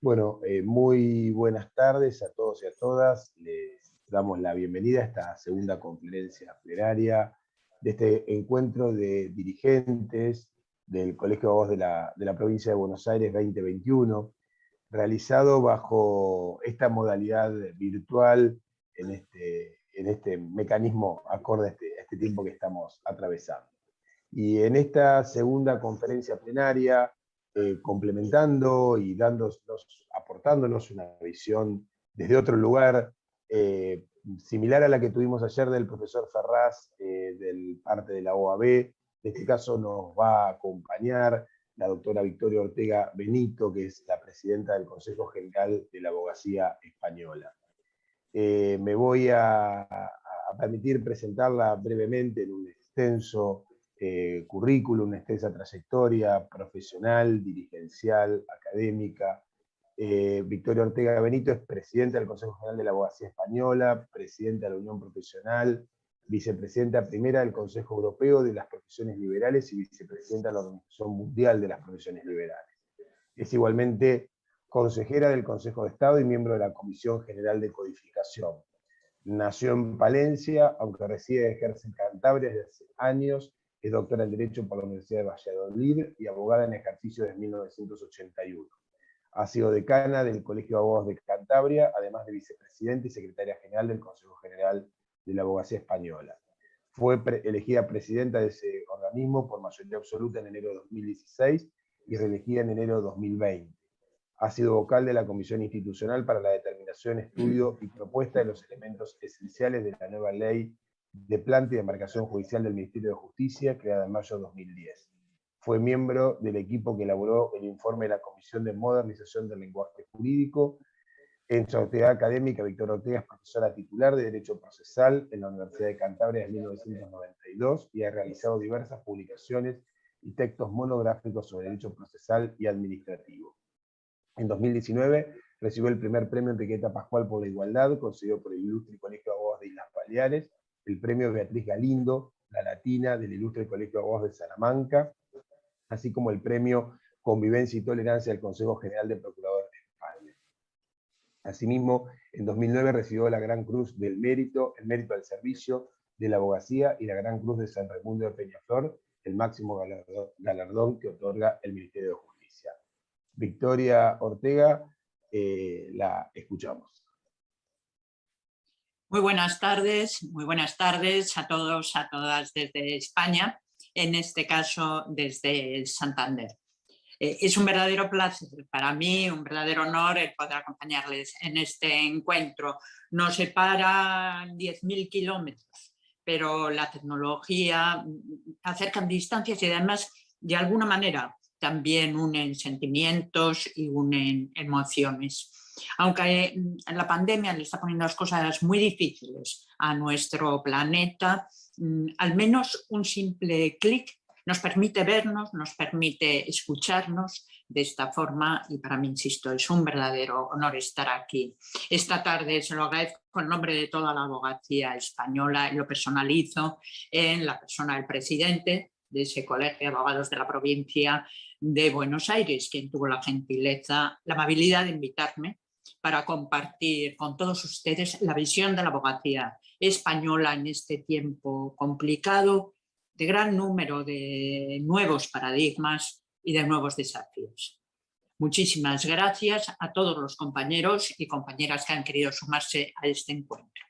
Bueno, muy buenas tardes a todos y a todas. Les damos la bienvenida a esta segunda conferencia plenaria de este encuentro de dirigentes del Colegio de Abogados de la Provincia de Buenos Aires 2021, realizado bajo esta modalidad virtual en este mecanismo acorde a este tiempo que estamos atravesando. Y en esta segunda conferencia plenaria, complementando y aportándonos una visión desde otro lugar, similar a la que tuvimos ayer del profesor Ferraz, del parte de la OAB. En este caso nos va a acompañar la doctora Victoria Ortega Benito, que es la presidenta del Consejo General de la Abogacía Española. Me voy a permitir presentarla brevemente en un extenso currículum, una extensa trayectoria profesional, dirigencial, académica. Victoria Ortega Benito es presidenta del Consejo General de la Abogacía Española, presidenta de la Unión Profesional, vicepresidenta primera del Consejo Europeo de las Profesiones Liberales y vicepresidenta de la Organización Mundial de las Profesiones Liberales. Es igualmente consejera del Consejo de Estado y miembro de la Comisión General de Codificación. Nació en Palencia, aunque reside y ejerce en Cantabria desde hace años. Es doctora en Derecho por la Universidad de Valladolid y abogada en ejercicio desde 1981. Ha sido decana del Colegio de Abogados de Cantabria, además de vicepresidenta y secretaria general del Consejo General de la Abogacía Española. Fue elegida presidenta de ese organismo por mayoría absoluta en enero de 2016 y reelegida en enero de 2020. Ha sido vocal de la Comisión Institucional para la Determinación, Estudio y Propuesta de los Elementos Esenciales de la nueva Ley de Planta y Demarcación Judicial del Ministerio de Justicia, creada en mayo de 2010. Fue miembro del equipo que elaboró el informe de la Comisión de Modernización del Lenguaje Jurídico. En su actividad académica, Victoria Ortega es profesora titular de Derecho Procesal en la Universidad de Cantabria desde 1992 y ha realizado diversas publicaciones y textos monográficos sobre Derecho Procesal y Administrativo. En 2019 recibió el primer premio Enriqueta Pascual por la Igualdad, concedido por el Ilustre Colegio de Abogados de Islas Baleares, el premio Beatriz Galindo, la Latina, del Ilustre Colegio de Abogados de Salamanca, así como el premio Convivencia y Tolerancia del Consejo General de Procuradores de España. Asimismo, en 2009 recibió la Gran Cruz del Mérito, el Mérito al Servicio de la Abogacía y la Gran Cruz de San Raimundo de Peñaflor, el máximo galardón que otorga el Ministerio de Justicia. Victoria Ortega, la escuchamos. Muy buenas tardes a todos, a todas desde España, en este caso desde Santander. Es un verdadero placer para mí, un verdadero honor el poder acompañarles en este encuentro. Nos separan 10.000 kilómetros, pero la tecnología acerca distancias y además, de alguna manera, también unen sentimientos y unen emociones. Aunque la pandemia le está poniendo las cosas muy difíciles a nuestro planeta, al menos un simple clic nos permite vernos, nos permite escucharnos de esta forma y para mí, insisto, es un verdadero honor estar aquí. Esta tarde se lo agradezco en nombre de toda la abogacía española y lo personalizo en la persona del presidente de ese Colegio de Abogados de la Provincia de Buenos Aires, quien tuvo la gentileza, la amabilidad de invitarme para compartir con todos ustedes la visión de la abogacía española en este tiempo complicado, de gran número de nuevos paradigmas y de nuevos desafíos. Muchísimas gracias a todos los compañeros y compañeras que han querido sumarse a este encuentro.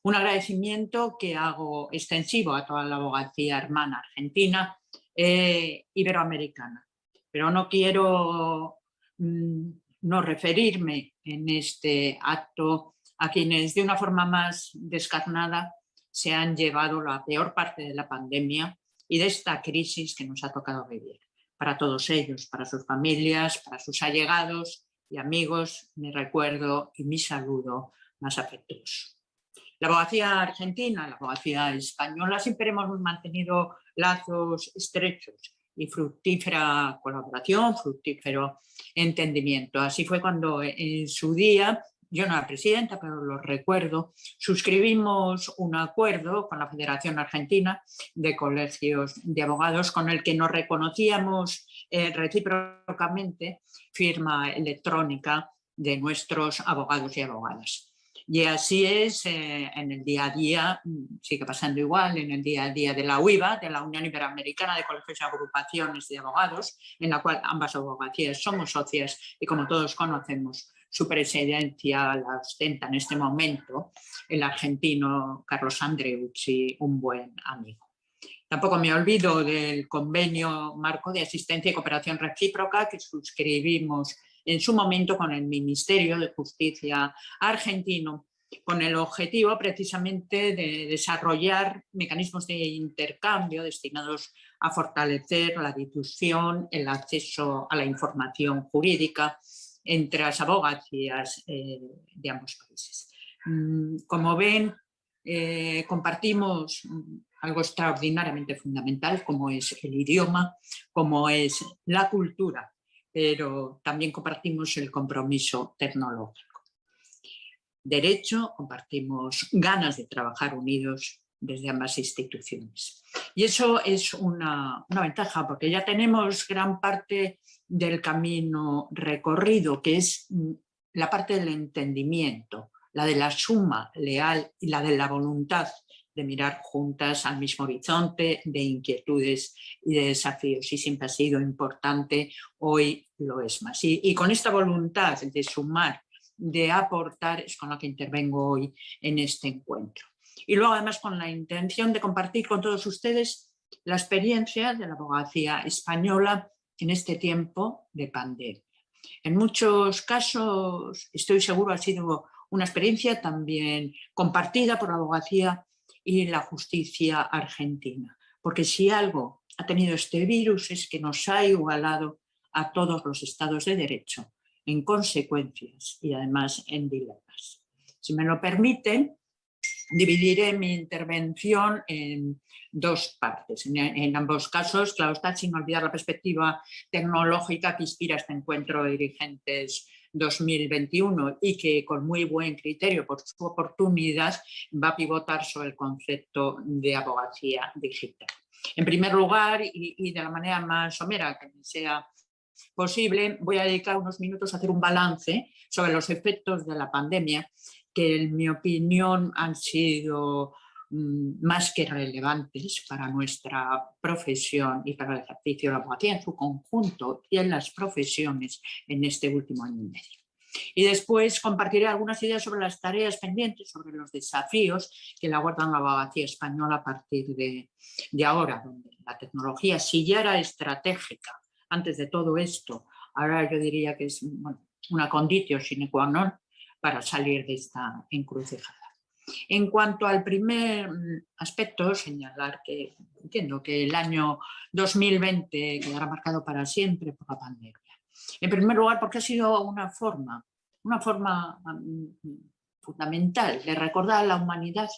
Un agradecimiento que hago extensivo a toda la abogacía hermana argentina iberoamericana. Pero no quiero no referirme en este acto a quienes de una forma más descarnada se han llevado la peor parte de la pandemia y de esta crisis que nos ha tocado vivir. Para todos ellos, para sus familias, para sus allegados y amigos, mi recuerdo y mi saludo más afectuoso. La abogacía argentina, la abogacía española, siempre hemos mantenido lazos estrechos y fructífera colaboración, fructífero entendimiento. Así fue cuando en su día yo no era presidenta, pero lo recuerdo, suscribimos un acuerdo con la Federación Argentina de Colegios de Abogados con el que nos reconocíamos recíprocamente firma electrónica de nuestros abogados y abogadas. Y así es en el día a día, sigue pasando igual, en el día a día de la UIBA, de la Unión Iberoamericana de Colegios y Agrupaciones de Abogados, en la cual ambas abogacías somos socias y, como todos conocemos, su presidencia la ostenta en este momento el argentino Carlos Andreucci, un buen amigo. Tampoco me olvido del convenio marco de asistencia y cooperación recíproca que suscribimos en su momento con el Ministerio de Justicia argentino, con el objetivo precisamente de desarrollar mecanismos de intercambio destinados a fortalecer la difusión, el acceso a la información jurídica entre las abogacías de ambos países. Como ven, compartimos algo extraordinariamente fundamental, como es el idioma, como es la cultura, pero también compartimos el compromiso tecnológico. Derecho, compartimos ganas de trabajar unidos desde ambas instituciones. Y eso es una ventaja, porque ya tenemos gran parte del camino recorrido, que es la parte del entendimiento, la de la suma leal y la de la voluntad de mirar juntas al mismo horizonte de inquietudes y de desafíos. Y siempre ha sido importante, hoy lo es más. Y con esta voluntad de sumar, de aportar, es con la que intervengo hoy en este encuentro. Y luego, además, con la intención de compartir con todos ustedes la experiencia de la abogacía española en este tiempo de pandemia. En muchos casos, estoy seguro, ha sido una experiencia también compartida por la abogacía y la justicia argentina, porque si algo ha tenido este virus es que nos ha igualado a todos los estados de derecho en consecuencias y además en dilemas. Si me lo permiten, dividiré mi intervención en dos partes. En ambos casos, claro está, sin olvidar la perspectiva tecnológica que inspira este encuentro de dirigentes 2021 y que con muy buen criterio por su oportunidad va a pivotar sobre el concepto de abogacía digital. En primer lugar, y de la manera más somera que sea posible, voy a dedicar unos minutos a hacer un balance sobre los efectos de la pandemia, que en mi opinión han sido más que relevantes para nuestra profesión y para el ejercicio de la abogacía en su conjunto y en las profesiones en este último año y medio. Y después compartiré algunas ideas sobre las tareas pendientes, sobre los desafíos que le aguardan la abogacía española a partir de ahora, donde la tecnología, si ya era estratégica antes de todo esto, ahora yo diría que es una conditio sine qua non para salir de esta encrucijada. En cuanto al primer aspecto, señalar que entiendo que el año 2020 quedará marcado para siempre por la pandemia. En primer lugar, porque ha sido una forma fundamental de recordar a la humanidad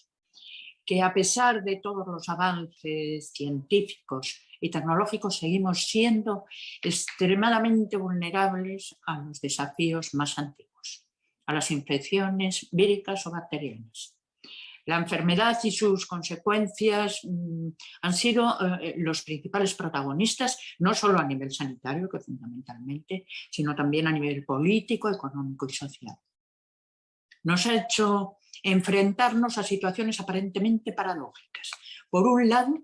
que, a pesar de todos los avances científicos y tecnológicos, seguimos siendo extremadamente vulnerables a los desafíos más antiguos, a las infecciones víricas o bacterianas. La enfermedad y sus consecuencias han sido los principales protagonistas, no solo a nivel sanitario, que fundamentalmente, sino también a nivel político, económico y social. Nos ha hecho enfrentarnos a situaciones aparentemente paradójicas. Por un lado,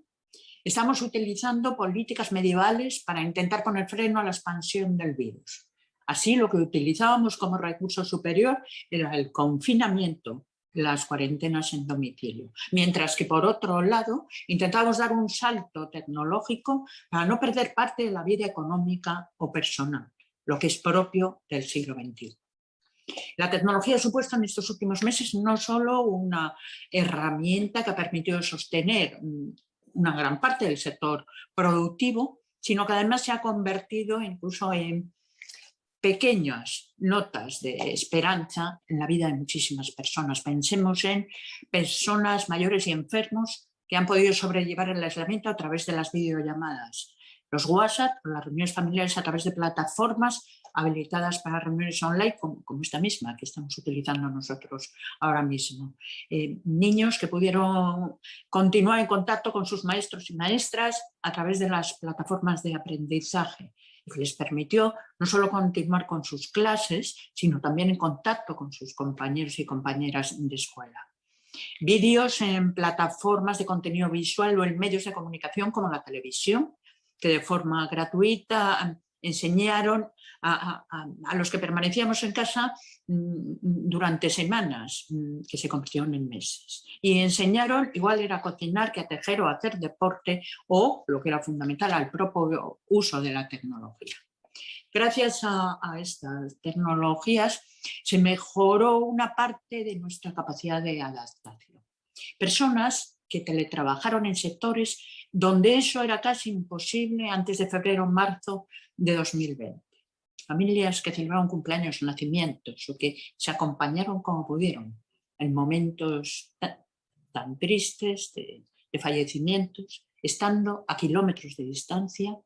estamos utilizando políticas medievales para intentar poner freno a la expansión del virus. Así, lo que utilizábamos como recurso superior era el confinamiento, las cuarentenas en domicilio. Mientras que, por otro lado, intentamos dar un salto tecnológico para no perder parte de la vida económica o personal, lo que es propio del siglo XXI. La tecnología ha supuesto en estos últimos meses no solo una herramienta que ha permitido sostener una gran parte del sector productivo, sino que además se ha convertido incluso en pequeñas notas de esperanza en la vida de muchísimas personas. Pensemos en personas mayores y enfermos que han podido sobrellevar el aislamiento a través de las videollamadas, los WhatsApp o las reuniones familiares a través de plataformas habilitadas para reuniones online como esta misma que estamos utilizando nosotros ahora mismo. Niños que pudieron continuar en contacto con sus maestros y maestras a través de las plataformas de aprendizaje, y que les permitió no solo continuar con sus clases, sino también en contacto con sus compañeros y compañeras de escuela. Vídeos en plataformas de contenido visual o en medios de comunicación como la televisión, que de forma gratuita enseñaron a los que permanecíamos en casa durante semanas, que se convirtieron en meses. Y enseñaron, igual era a cocinar que a tejer o a hacer deporte o, lo que era fundamental, al propio uso de la tecnología. Gracias a estas tecnologías se mejoró una parte de nuestra capacidad de adaptación. Personas que teletrabajaron en sectores donde eso era casi imposible antes de febrero o marzo de 2020. Familias que celebraron cumpleaños, nacimientos o que se acompañaron como pudieron en momentos tan tristes de fallecimientos, estando a kilómetros de distancia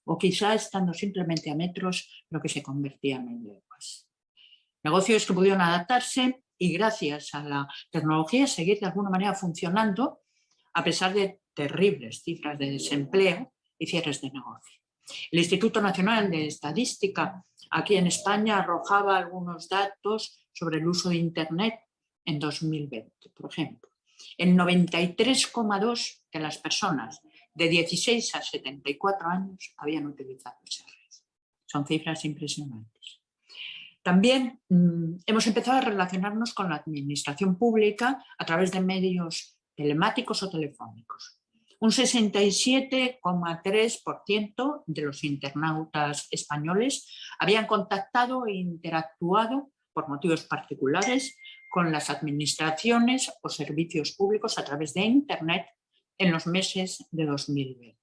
o quizá estando simplemente a metros, lo que se convertían en lenguas. Negocios que pudieron adaptarse y gracias a la tecnología seguir de alguna manera funcionando a pesar de terribles cifras de desempleo y cierres de negocio. El Instituto Nacional de Estadística aquí en España arrojaba algunos datos sobre el uso de Internet en 2020, por ejemplo. El 93,2% de las personas de 16 a 74 años habían utilizado esa red. Son cifras impresionantes. También hemos empezado a relacionarnos con la administración pública a través de medios telemáticos o telefónicos. Un 67,3% de los internautas españoles habían contactado e interactuado por motivos particulares con las administraciones o servicios públicos a través de Internet en los meses de 2020.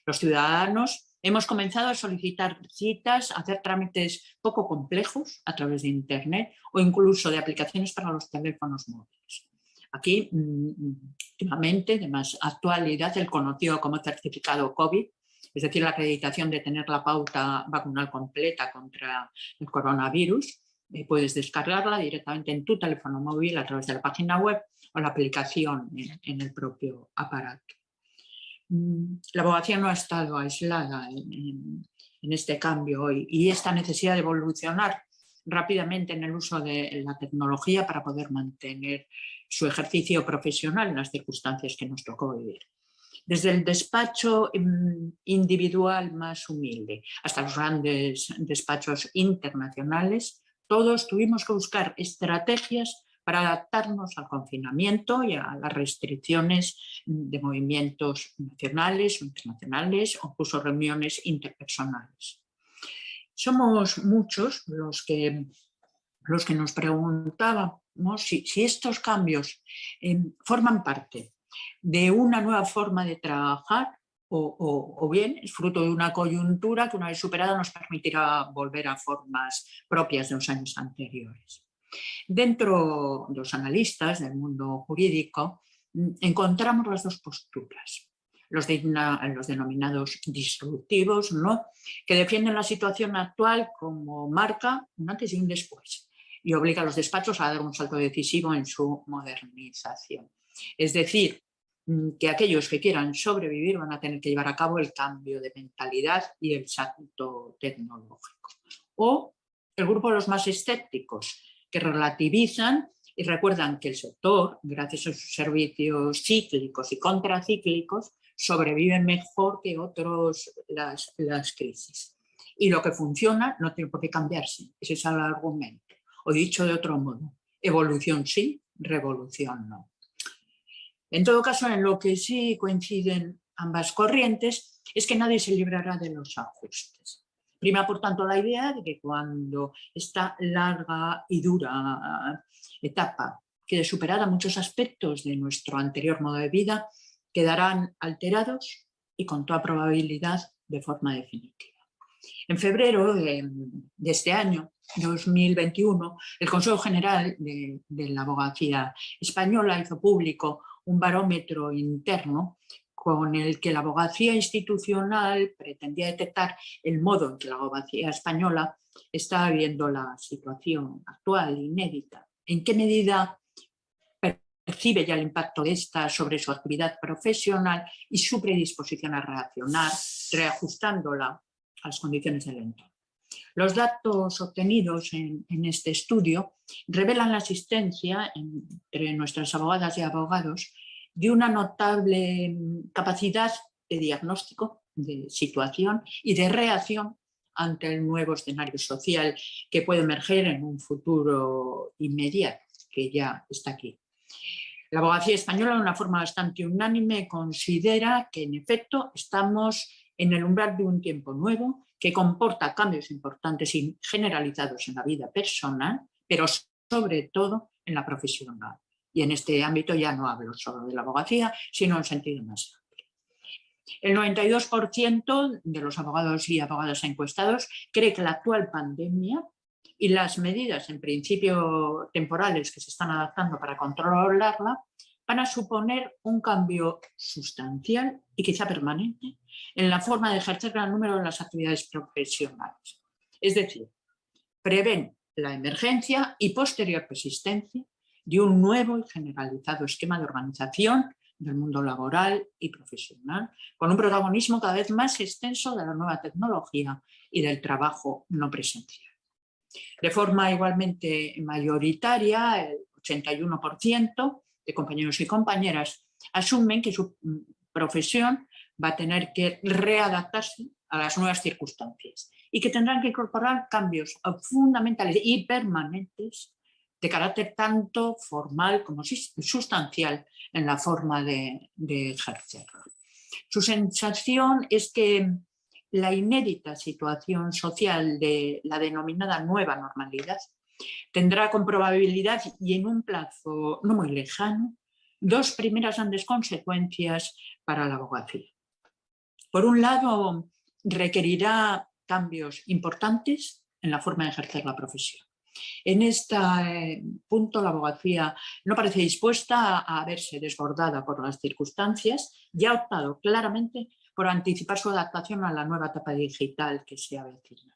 Los ciudadanos hemos comenzado a solicitar citas, a hacer trámites poco complejos a través de Internet o incluso de aplicaciones para los teléfonos móviles. Aquí, últimamente, de más actualidad, el conocido como certificado COVID, es decir, la acreditación de tener la pauta vacunal completa contra el coronavirus. Puedes descargarla directamente en tu teléfono móvil a través de la página web o la aplicación en el propio aparato. La abogacía no ha estado aislada en este cambio y esta necesidad de evolucionar rápidamente en el uso de la tecnología para poder mantener su ejercicio profesional en las circunstancias que nos tocó vivir. Desde el despacho individual más humilde hasta los grandes despachos internacionales, todos tuvimos que buscar estrategias para adaptarnos al confinamiento y a las restricciones de movimientos nacionales o internacionales o incluso reuniones interpersonales. Somos muchos los que nos preguntábamos si estos cambios forman parte de una nueva forma de trabajar o bien es fruto de una coyuntura que una vez superada nos permitirá volver a formas propias de los años anteriores. Dentro de los analistas del mundo jurídico encontramos las dos posturas. Los denominados disruptivos, ¿no?, que defienden la situación actual como marca un antes y un después y obliga a los despachos a dar un salto decisivo en su modernización. Es decir, que aquellos que quieran sobrevivir van a tener que llevar a cabo el cambio de mentalidad y el salto tecnológico. O el grupo de los más escépticos, que relativizan y recuerdan que el sector, gracias a sus servicios cíclicos y contracíclicos, sobrevive mejor que otros las crisis. Y lo que funciona no tiene por qué cambiarse, ese es el argumento. O dicho de otro modo, evolución sí, revolución no. En todo caso, en lo que sí coinciden ambas corrientes es que nadie se librará de los ajustes. Prima, por tanto, la idea de que cuando esta larga y dura etapa quede superada, muchos aspectos de nuestro anterior modo de vida quedarán alterados y con toda probabilidad de forma definitiva. En febrero de este año, 2021, el Consejo General de la Abogacía Española hizo público un barómetro interno con el que la abogacía institucional pretendía detectar el modo en que la abogacía española está viendo la situación actual, inédita. ¿En qué medida percibe ya el impacto de esta sobre su actividad profesional y su predisposición a reaccionar, reajustándola a las condiciones del entorno? Los datos obtenidos en este estudio revelan la existencia entre nuestras abogadas y abogados de una notable capacidad de diagnóstico, de situación y de reacción ante el nuevo escenario social que puede emerger en un futuro inmediato, que ya está aquí. La abogacía española, de una forma bastante unánime, considera que en efecto estamos en el umbral de un tiempo nuevo que comporta cambios importantes y generalizados en la vida personal, pero sobre todo en la profesional. Y en este ámbito ya no hablo solo de la abogacía, sino en sentido más amplio. El 92% de los abogados y abogadas encuestados cree que la actual pandemia y las medidas, en principio temporales, que se están adaptando para controlarla, van a suponer un cambio sustancial y quizá permanente en la forma de ejercer gran número de las actividades profesionales. Es decir, prevén la emergencia y posterior persistencia de un nuevo y generalizado esquema de organización del mundo laboral y profesional, con un protagonismo cada vez más extenso de la nueva tecnología y del trabajo no presencial. De forma igualmente mayoritaria, el 81% de compañeros y compañeras asumen que su profesión va a tener que readaptarse a las nuevas circunstancias y que tendrán que incorporar cambios fundamentales y permanentes de carácter tanto formal como sustancial en la forma de ejercerlo. Su sensación es que la inédita situación social de la denominada nueva normalidad tendrá con probabilidad y en un plazo no muy lejano dos primeras grandes consecuencias para la abogacía. Por un lado, requerirá cambios importantes en la forma de ejercer la profesión. En este punto la abogacía no parece dispuesta a verse desbordada por las circunstancias y ha optado claramente por anticipar su adaptación a la nueva etapa digital que se avecina.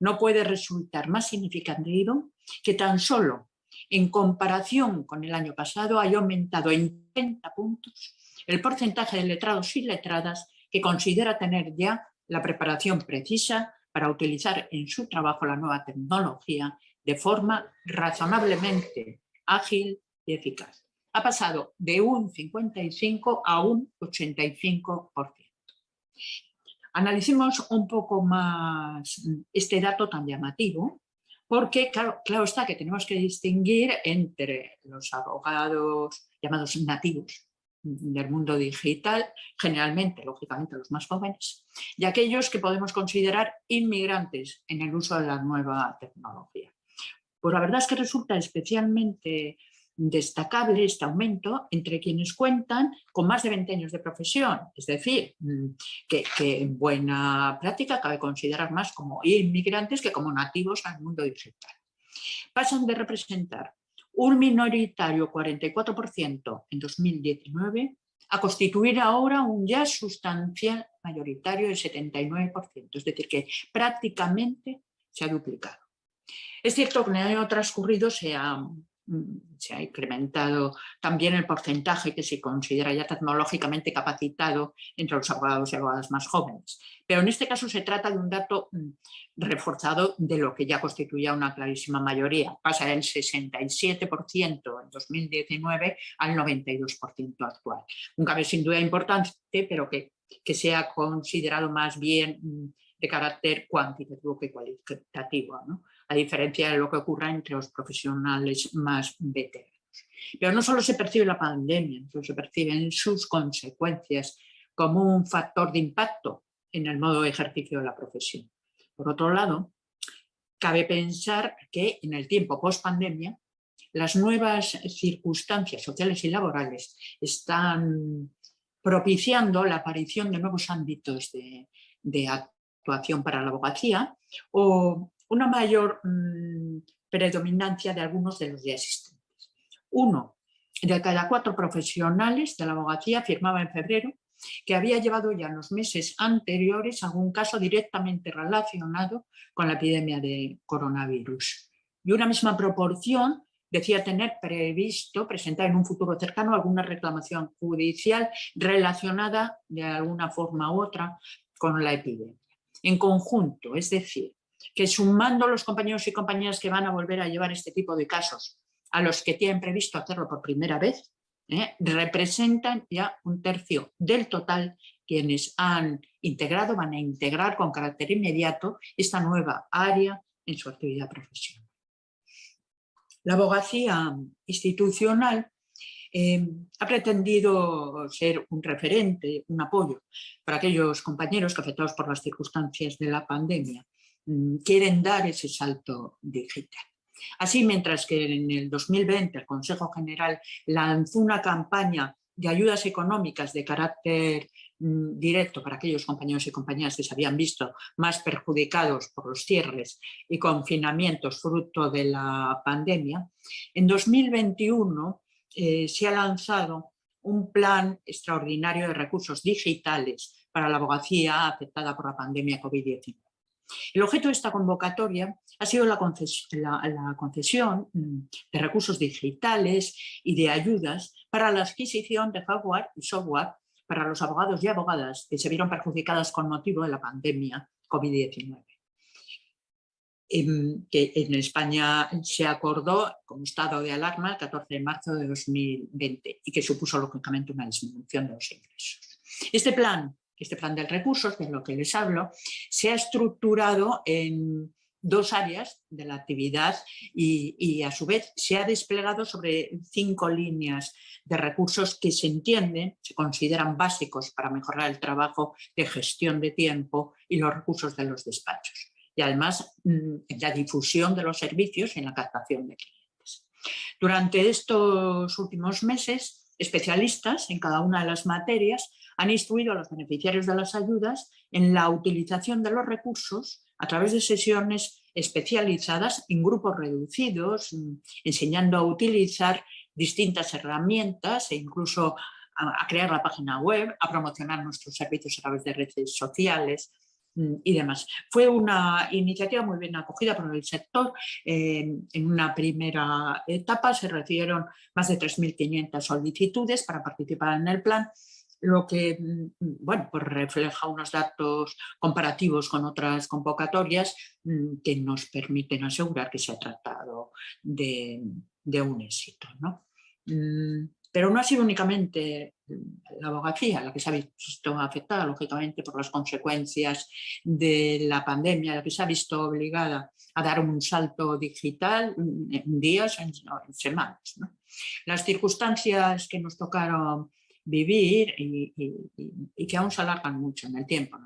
No puede resultar más significativo que tan solo en comparación con el año pasado haya aumentado en 30 puntos el porcentaje de letrados y letradas que considera tener ya la preparación precisa para utilizar en su trabajo la nueva tecnología de forma razonablemente ágil y eficaz. Ha pasado de un 55 a un 85%. Analicemos un poco más este dato tan llamativo, porque claro está que tenemos que distinguir entre los abogados llamados nativos del mundo digital, generalmente, lógicamente, los más jóvenes, y aquellos que podemos considerar inmigrantes en el uso de la nueva tecnología. Pues la verdad es que resulta especialmente destacable este aumento entre quienes cuentan con más de 20 años de profesión, es decir, que en buena práctica cabe considerar más como inmigrantes que como nativos al mundo digital. Pasan de representar un minoritario 44% en 2019 a constituir ahora un ya sustancial mayoritario del 79%, es decir, que prácticamente se ha duplicado. Es cierto que en el año transcurrido se ha incrementado también el porcentaje que se considera ya tecnológicamente capacitado entre los abogados y abogadas más jóvenes. Pero en este caso se trata de un dato reforzado de lo que ya constituía una clarísima mayoría. Pasa del 67% en 2019 al 92% actual. Un cambio sin duda importante, pero que se ha considerado más bien de carácter cuantitativo que cualitativo, ¿no? A diferencia de lo que ocurra entre los profesionales más veteranos. Pero no solo se percibe la pandemia, sino se perciben sus consecuencias como un factor de impacto en el modo de ejercicio de la profesión. Por otro lado, cabe pensar que en el tiempo post-pandemia las nuevas circunstancias sociales y laborales están propiciando la aparición de nuevos ámbitos de actuación para la abogacía o una mayor predominancia de algunos de los ya existentes. 1 de cada 4 profesionales de la abogacía afirmaba en febrero que había llevado ya en los meses anteriores algún caso directamente relacionado con la epidemia de coronavirus. Y una misma proporción decía tener previsto presentar en un futuro cercano alguna reclamación judicial relacionada de alguna forma u otra con la epidemia. En conjunto, es decir, que sumando los compañeros y compañeras que van a volver a llevar este tipo de casos a los que tienen previsto hacerlo por primera vez, representan ya 1/3 del total quienes han integrado, van a integrar con carácter inmediato esta nueva área en su actividad profesional. La abogacía institucional ha pretendido ser un referente, un apoyo para aquellos compañeros que, afectados por las circunstancias de la pandemia, quieren dar ese salto digital. Así, mientras que en el 2020 el Consejo General lanzó una campaña de ayudas económicas de carácter directo para aquellos compañeros y compañeras que se habían visto más perjudicados por los cierres y confinamientos fruto de la pandemia, en 2021 se ha lanzado un plan extraordinario de recursos digitales para la abogacía afectada por la pandemia COVID-19. El objeto de esta convocatoria ha sido la concesión de recursos digitales y de ayudas para la adquisición de hardware y software para los abogados y abogadas que se vieron perjudicadas con motivo de la pandemia COVID-19. Que en España se acordó como estado de alarma el 14 de marzo de 2020 y que supuso lógicamente una disminución de los ingresos. Este plan de recursos, de lo que les hablo, se ha estructurado en 2 áreas de la actividad y a su vez se ha desplegado sobre 5 líneas de recursos que se entienden, se consideran básicos para mejorar el trabajo de gestión de tiempo y los recursos de los despachos. Y además la difusión de los servicios y en la captación de clientes. Durante estos últimos meses, especialistas en cada una de las materias han instruido a los beneficiarios de las ayudas en la utilización de los recursos a través de sesiones especializadas en grupos reducidos, enseñando a utilizar distintas herramientas e incluso a crear la página web, a promocionar nuestros servicios a través de redes sociales y demás. Fue una iniciativa muy bien acogida por el sector. En una primera etapa se recibieron más de 3.500 solicitudes para participar en el plan, lo que bueno, pues refleja unos datos comparativos con otras convocatorias que nos permiten asegurar que se ha tratado de un éxito, ¿no? Pero no ha sido únicamente la abogacía la que se ha visto afectada, lógicamente, por las consecuencias de la pandemia, la que se ha visto obligada a dar un salto digital en días, en semanas, ¿no? Las circunstancias que nos tocaron vivir y que aún se alargan mucho en el tiempo,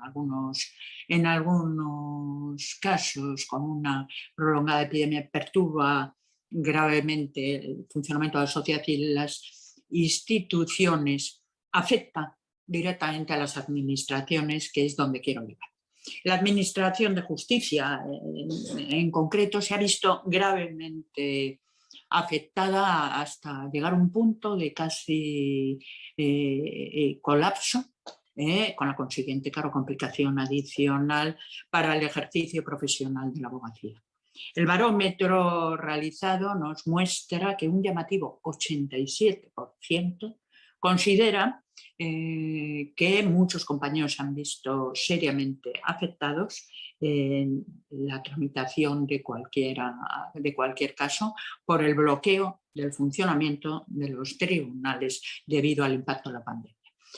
en algunos casos con una prolongada epidemia perturba gravemente el funcionamiento de la sociedad y las instituciones, afecta directamente a las administraciones, que es donde quiero llegar. La administración de justicia en concreto se ha visto gravemente afectada hasta llegar a un punto de casi colapso, con la consiguiente, claro, complicación adicional para el ejercicio profesional de la abogacía. El barómetro realizado nos muestra que un llamativo 87% considera que muchos compañeros han visto seriamente afectados en la tramitación de cualquier caso por el bloqueo del funcionamiento de los tribunales debido al impacto de la pandemia.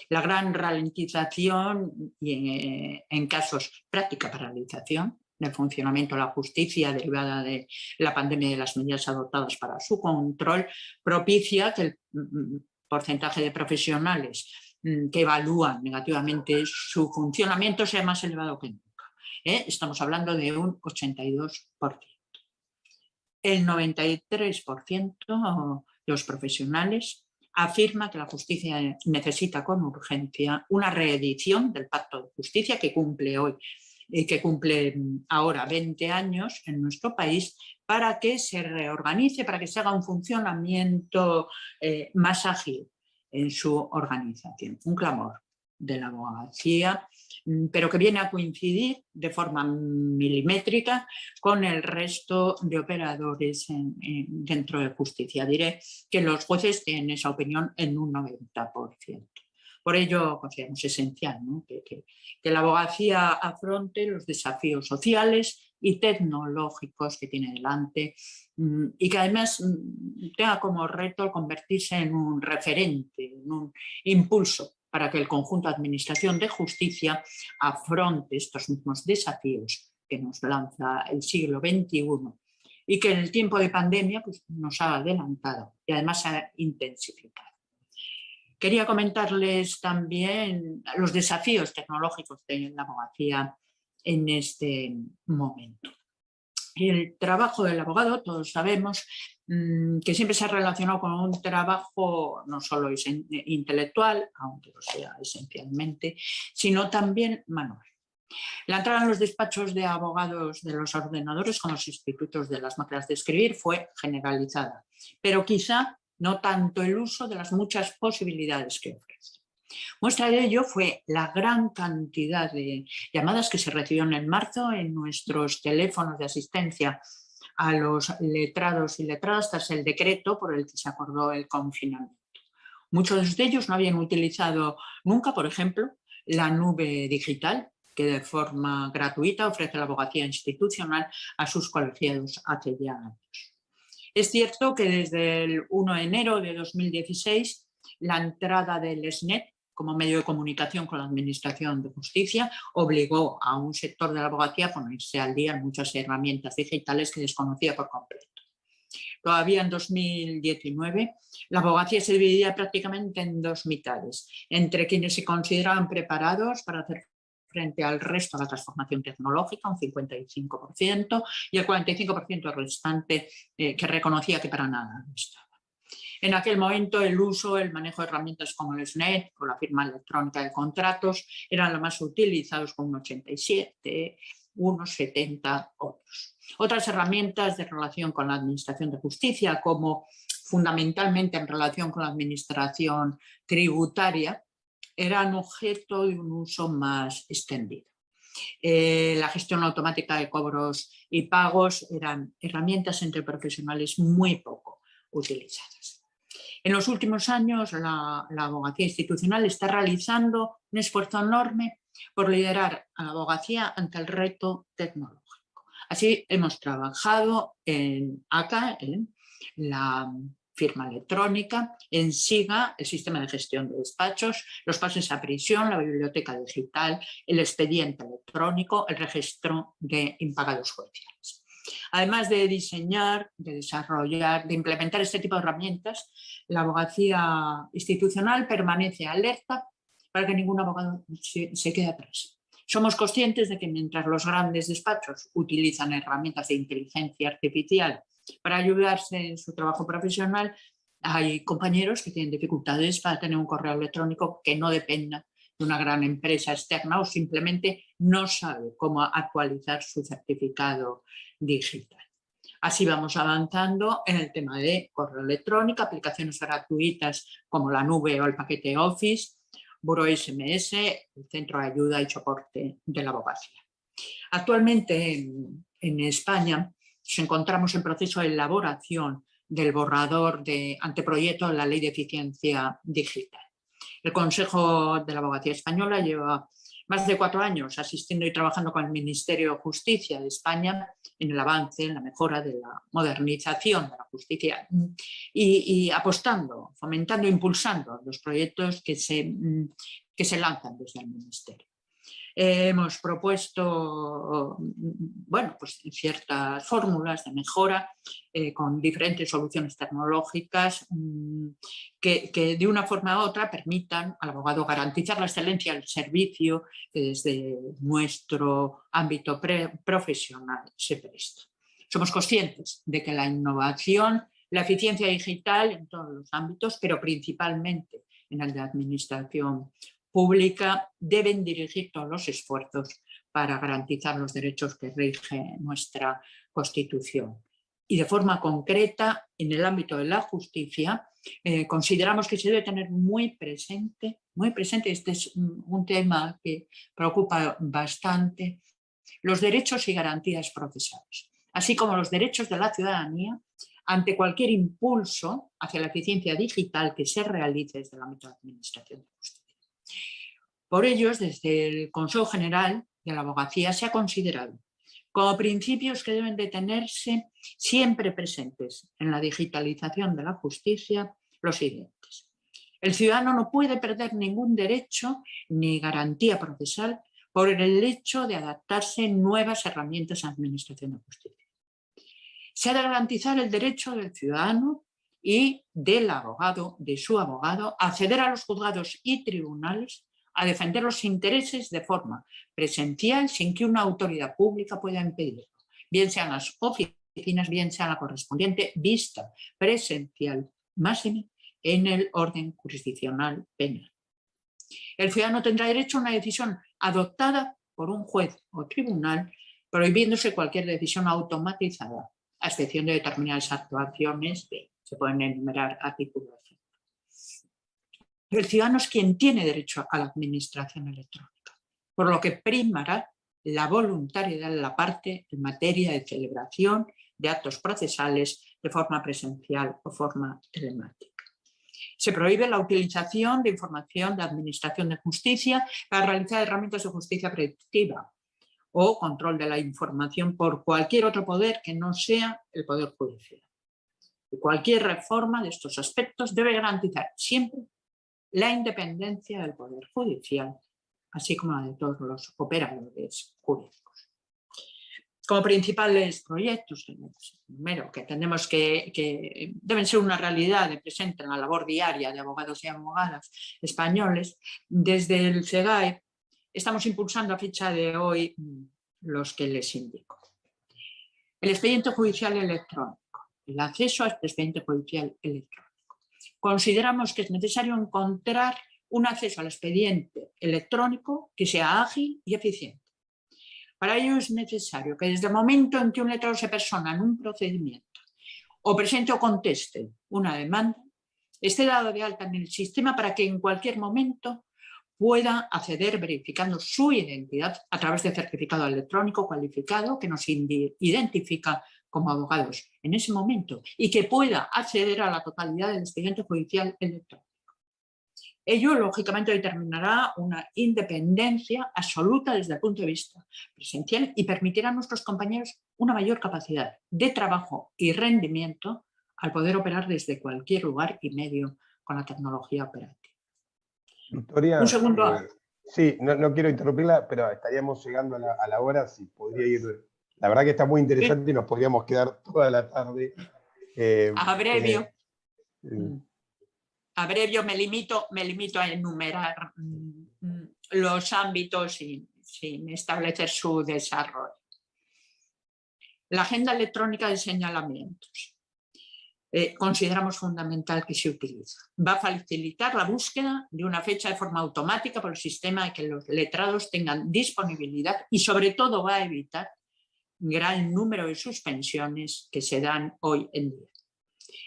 La gran ralentización y en casos práctica paralización del funcionamiento de la justicia derivada de la pandemia y de las medidas adoptadas para su control propicia que el porcentaje de profesionales que evalúan negativamente su funcionamiento sea más elevado que nunca. Estamos hablando de un 82%. El 93% de los profesionales afirma que la justicia necesita con urgencia una reedición del Pacto de Justicia que cumple ahora 20 años en nuestro país, para que se reorganice, para que se haga un funcionamiento más ágil en su organización. Un clamor de la abogacía, pero que viene a coincidir de forma milimétrica con el resto de operadores dentro de justicia. Diré que los jueces tienen esa opinión en un 90%. Por ello consideramos esencial, ¿no? que la abogacía afronte los desafíos sociales y tecnológicos que tiene delante y que además tenga como reto convertirse en un referente, en un impulso para que el conjunto de administración de justicia afronte estos mismos desafíos que nos lanza el siglo XXI y que en el tiempo de pandemia pues, nos ha adelantado y además ha intensificado. Quería comentarles también los desafíos tecnológicos de la abogacía en este momento. El trabajo del abogado, todos sabemos que siempre se ha relacionado con un trabajo no solo intelectual, aunque lo sea esencialmente, sino también manual. La entrada en los despachos de abogados de los ordenadores con los institutos de las máquinas de escribir fue generalizada, pero quizá no tanto el uso de las muchas posibilidades que ofrece. Muestra de ello fue la gran cantidad de llamadas que se recibieron en marzo en nuestros teléfonos de asistencia a los letrados y letradas tras el decreto por el que se acordó el confinamiento. Muchos de ellos no habían utilizado nunca, por ejemplo, la nube digital que de forma gratuita ofrece la abogacía institucional a sus colegiados hace ya años. Es cierto que desde el 1 de enero de 2016 la entrada del SNET como medio de comunicación con la Administración de Justicia obligó a un sector de la abogacía a ponerse al día en muchas herramientas digitales que desconocía por completo. Todavía en 2019 la abogacía se dividía prácticamente en dos mitades, entre quienes se consideraban preparados para hacer frente al resto de la transformación tecnológica, un 55%, y el 45% restante que reconocía que para nada no estaba. En aquel momento el uso, el manejo de herramientas como el SNET o la firma electrónica de contratos eran los más utilizados con un 87%, unos 70 otros. Otras herramientas de relación con la Administración de Justicia, como fundamentalmente en relación con la Administración tributaria, eran objeto de un uso más extendido. La gestión automática de cobros y pagos eran herramientas entre profesionales muy poco utilizadas. En los últimos años la abogacía institucional está realizando un esfuerzo enorme por liderar a la abogacía ante el reto tecnológico. Así hemos trabajado en ACA, en la firma electrónica, en SIGA, el sistema de gestión de despachos, los pases a prisión, la biblioteca digital, el expediente electrónico, el registro de impagados judiciales. Además de diseñar, de desarrollar, de implementar este tipo de herramientas, la abogacía institucional permanece alerta para que ningún abogado se quede atrás. Somos conscientes de que mientras los grandes despachos utilizan herramientas de inteligencia artificial para ayudarse en su trabajo profesional, hay compañeros que tienen dificultades para tener un correo electrónico que no dependa de una gran empresa externa o simplemente no sabe cómo actualizar su certificado digital. Así vamos avanzando en el tema de correo electrónico, aplicaciones gratuitas como la nube o el paquete Office, Buró SMS, el Centro de Ayuda y Soporte de la Abogacía. Actualmente en España nos encontramos en proceso de elaboración del borrador de anteproyecto de la Ley de Eficiencia Digital. El Consejo de la Abogacía Española lleva más de 4 años asistiendo y trabajando con el Ministerio de Justicia de España en el avance, en la mejora de la modernización de la justicia y apostando, fomentando, impulsando los proyectos que se lanzan desde el Ministerio. Hemos propuesto pues ciertas fórmulas de mejora con diferentes soluciones tecnológicas que de una forma u otra permitan al abogado garantizar la excelencia del servicio que desde nuestro ámbito profesional se presta. Somos conscientes de que la innovación, la eficiencia digital en todos los ámbitos, pero principalmente en el de administración pública, deben dirigir todos los esfuerzos para garantizar los derechos que rige nuestra Constitución. y de forma concreta en el ámbito de la justicia, consideramos que se debe tener muy presente, este es un tema que preocupa bastante, los derechos y garantías procesales, así como los derechos de la ciudadanía ante cualquier impulso hacia la eficiencia digital que se realice desde el ámbito de la Administración de Justicia. Por ello, desde el Consejo General de la Abogacía se ha considerado como principios que deben de tenerse siempre presentes en la digitalización de la justicia los siguientes. El ciudadano no puede perder ningún derecho ni garantía procesal por el hecho de adaptarse a nuevas herramientas de administración de justicia. Se ha de garantizar el derecho del ciudadano y del abogado, de su abogado, a acceder a los juzgados y tribunales a defender los intereses de forma presencial sin que una autoridad pública pueda impedirlo, bien sean las oficinas, bien sea la correspondiente vista presencial máxima en el orden jurisdiccional penal. El ciudadano tendrá derecho a una decisión adoptada por un juez o tribunal, prohibiéndose cualquier decisión automatizada, a excepción de determinadas actuaciones que se pueden enumerar a título de ejemplo. El ciudadano es quien tiene derecho a la administración electrónica, por lo que primará la voluntariedad de la parte en materia de celebración de actos procesales de forma presencial o forma telemática. Se prohíbe la utilización de información de administración de justicia para realizar herramientas de justicia predictiva o control de la información por cualquier otro poder que no sea el Poder Judicial. Y cualquier reforma de estos aspectos debe garantizar siempre la independencia del Poder Judicial, así como la de todos los operadores jurídicos. Como principales proyectos, primero, que tenemos que deben ser una realidad de presente en la labor diaria de abogados y abogadas españoles, desde el SEGAE estamos impulsando a fecha de hoy los que les indico. El expediente judicial electrónico, el acceso al expediente judicial electrónico. Consideramos que es necesario encontrar un acceso al expediente electrónico que sea ágil y eficiente. Para ello es necesario que desde el momento en que un letrado se persona en un procedimiento o presente o conteste una demanda, esté dado de alta en el sistema para que en cualquier momento pueda acceder verificando su identidad a través de certificado electrónico cualificado que nos identifica como abogados en ese momento y que pueda acceder a la totalidad del expediente judicial electrónico. Ello, lógicamente, determinará una independencia absoluta desde el punto de vista presencial y permitirá a nuestros compañeros una mayor capacidad de trabajo y rendimiento al poder operar desde cualquier lugar y medio con la tecnología operativa. Victoria, un segundo. Sí, no quiero interrumpirla, pero estaríamos llegando a la hora, si podría ir. La verdad que está muy interesante y nos podríamos quedar toda la tarde. Abrevio, me limito a enumerar los ámbitos sin establecer su desarrollo. La agenda electrónica de señalamientos. Consideramos fundamental que se utilice. Va a facilitar la búsqueda de una fecha de forma automática por el sistema y que los letrados tengan disponibilidad y sobre todo va a evitar gran número de suspensiones que se dan hoy en día.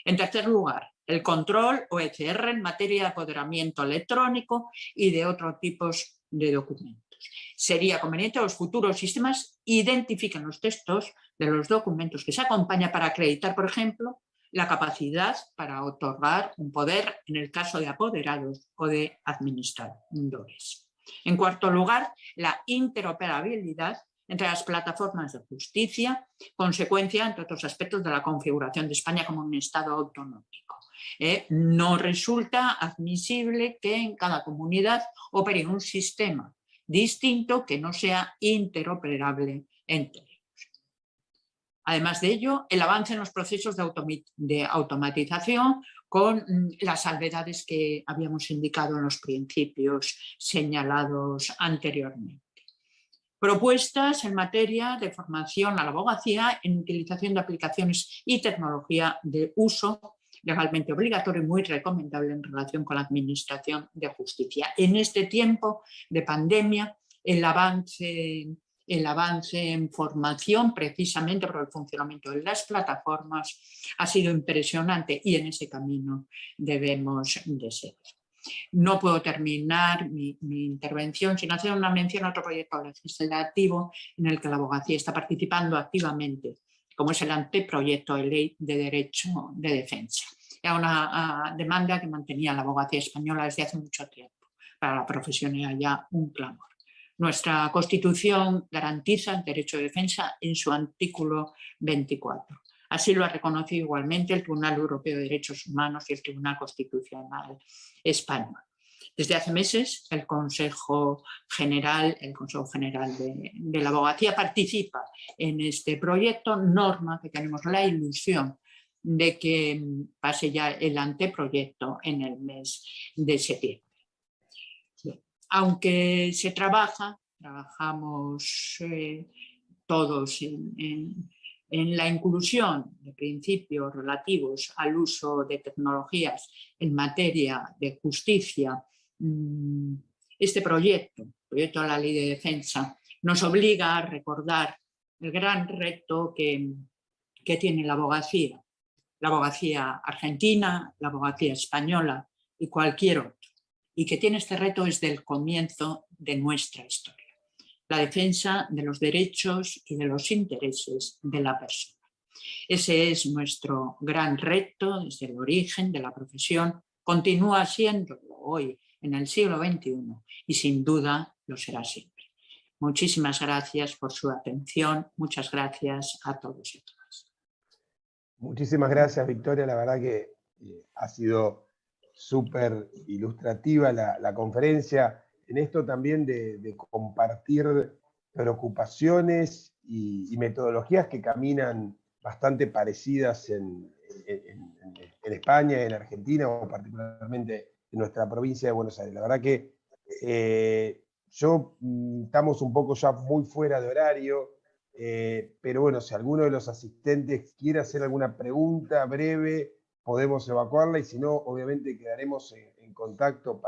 En tercer lugar, el control o ECR en materia de apoderamiento electrónico y de otros tipos de documentos. Sería conveniente que los futuros sistemas identifiquen los textos de los documentos que se acompañan para acreditar, por ejemplo, la capacidad para otorgar un poder en el caso de apoderados o de administradores. En cuarto lugar, la interoperabilidad entre las plataformas de justicia, consecuencia, entre otros aspectos, de la configuración de España como un Estado autonómico. No resulta admisible que en cada comunidad opere un sistema distinto que no sea interoperable entre ellos. Además de ello, el avance en los procesos de automatización con las salvedades que habíamos indicado en los principios señalados anteriormente. Propuestas en materia de formación a la abogacía en utilización de aplicaciones y tecnología de uso legalmente obligatorio y muy recomendable en relación con la administración de justicia. En este tiempo de pandemia, el avance el avance en formación precisamente por el funcionamiento de las plataformas ha sido impresionante y en ese camino debemos de seguir. No puedo terminar mi intervención sin hacer una mención a otro proyecto legislativo en el que la abogacía está participando activamente, como es el anteproyecto de ley de derecho de defensa. Era una demanda que mantenía la abogacía española desde hace mucho tiempo. Para la profesión era ya un clamor. Nuestra Constitución garantiza el derecho de defensa en su artículo 24. Así lo ha reconocido igualmente el Tribunal Europeo de Derechos Humanos y el Tribunal Constitucional Español. Desde hace meses el Consejo General de la Abogacía participa en este proyecto, norma que tenemos la ilusión de que pase ya el anteproyecto en el mes de septiembre. Aunque se trabajamos todos en la inclusión de principios relativos al uso de tecnologías en materia de justicia, este proyecto de la Ley de Defensa, nos obliga a recordar el gran reto que tiene la abogacía argentina, la abogacía española y cualquier otro, y que tiene este reto desde el comienzo de nuestra historia: la defensa de los derechos y de los intereses de la persona. Ese es nuestro gran reto desde el origen de la profesión, continúa siéndolo hoy en el siglo XXI y sin duda lo será siempre. Muchísimas gracias por su atención, muchas gracias a todos y a todas. Muchísimas gracias, Victoria, la verdad que ha sido súper ilustrativa la conferencia, en esto también de compartir preocupaciones y metodologías que caminan bastante parecidas en España, en Argentina o particularmente en nuestra provincia de Buenos Aires. La verdad que estamos un poco ya muy fuera de horario, pero bueno, si alguno de los asistentes quiere hacer alguna pregunta breve, podemos evacuarla y si no, obviamente quedaremos en contacto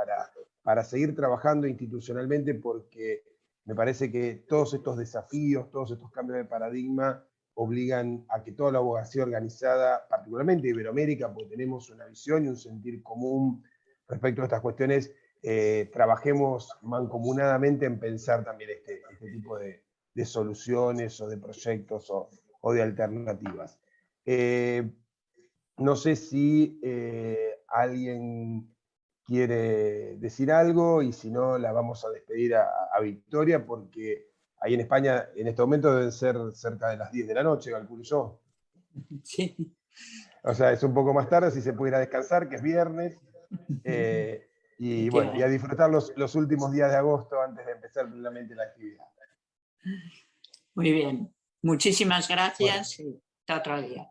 para seguir trabajando institucionalmente, porque me parece que todos estos desafíos, todos estos cambios de paradigma obligan a que toda la abogacía organizada, particularmente Iberoamérica, porque tenemos una visión y un sentir común respecto a estas cuestiones, trabajemos mancomunadamente en pensar también este tipo de soluciones o de proyectos o de alternativas. No sé si alguien quiere decir algo y si no la vamos a despedir a Victoria, porque ahí en España en este momento deben ser cerca de las 10 de la noche, calculo yo. Sí. O sea, es un poco más tarde, si se pudiera descansar, que es viernes. Y bueno, y a disfrutar los últimos días de agosto antes de empezar plenamente la actividad. Muy bien. Muchísimas gracias y hasta otro día.